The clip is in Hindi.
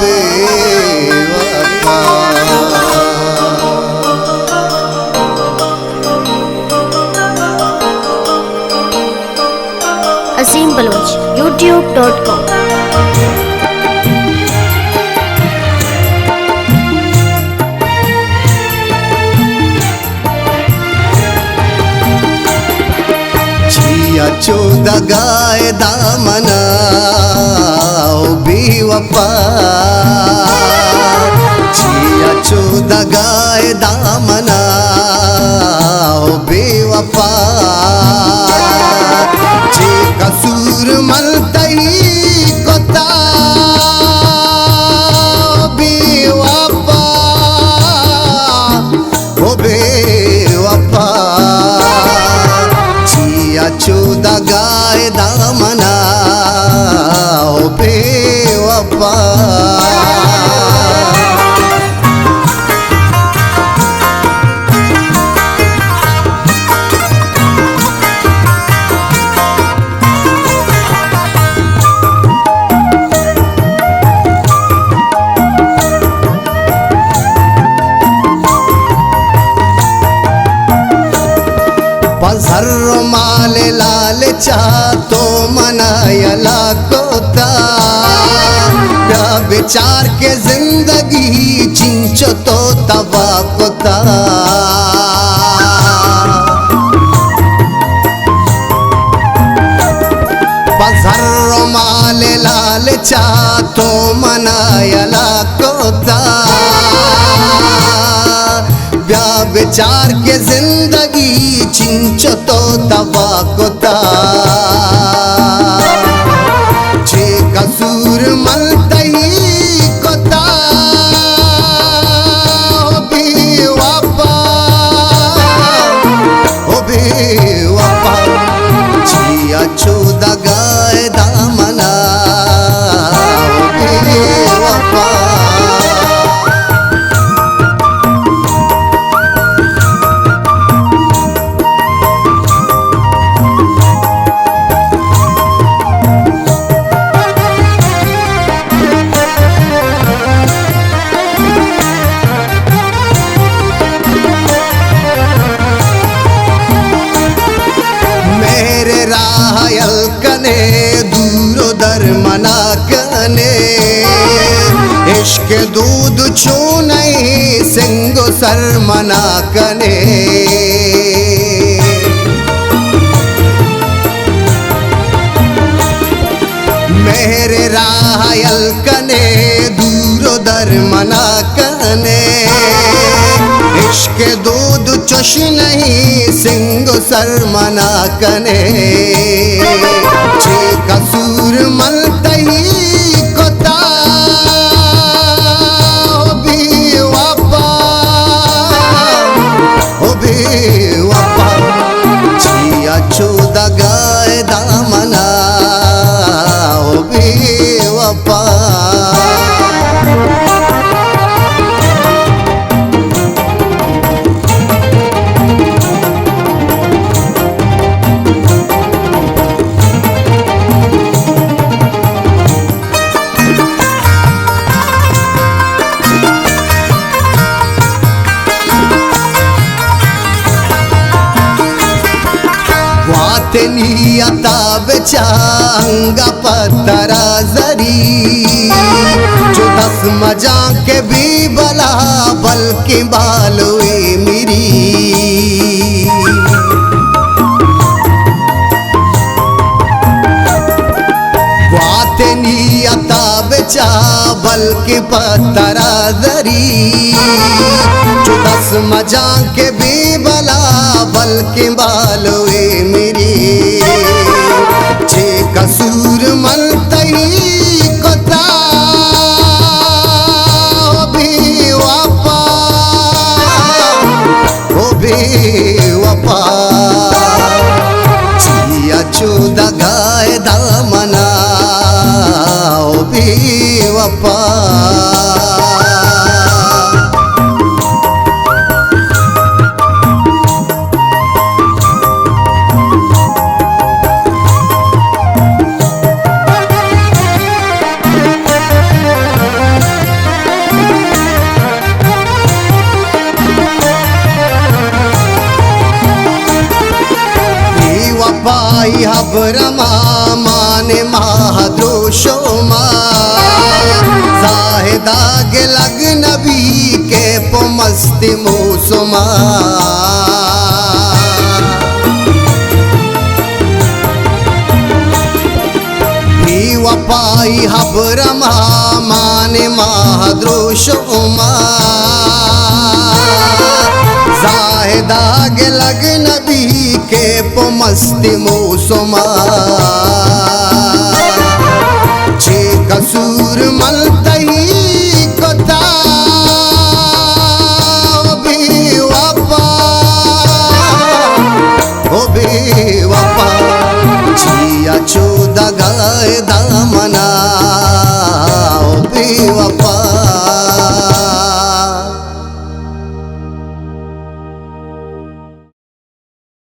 बेवफा। असीम बलोच youtube.com। जिया चोदा गाए दामना ओ बेवफा। जिया चोदा गाए दामना ओ बेवफा। जे कसूर मलतई कोता बेवफा ओ बेवफा। जिया चोदा गाए दामना ओ बेवफा। पजर्रो माले लाल चातो मनायला कोता। या विचार के जिंदगी चिंचो तो तबा कोता। पजर्रो माले लाल चातो मनायला कोता। ब्या विचार के जिंदगी चिंचो तो तबा कोता। जे कसूर मलतई कोता ओ बेवफा ओ बेवफा। जिया चोदा गाए दामना ओ बेवफा। राहयल कने दूरो दर मना कने। इश्क दूध छू नहीं सिंगो सर मना कने। मेरे राहयल कने दूरो दर मना कने। इश्क दूध चुश नहीं सिंगो सर मना कने। जे कसूर मलतई कोता ओ बेवफा ओ बेवफा। जिया चोदा गाए दामना ओ बेवफा। नियता बेचांगा पत्तरा जरी। जो दस मजा के भी बला बल्कि बालोए मेरी। बात नियता बेचा बल्कि पत्तरा जरी। जो दस मजा के भी बला बल्कि बालोए मेरी। जे कसूर मलतई कोता ओ बेवफा ओ बेवफा। जिया चोदा गाए दामना ओ बेवफा। दाग लग नबी के पोमस्ती मुसमा भी वपाई हबरमा माने महाद्रोश उमा दाग लग नबी के पोमस्ती मुसमा छे कसूर मलतई कथा भी वपा ओ भी वपा छिया चोदा गाए दा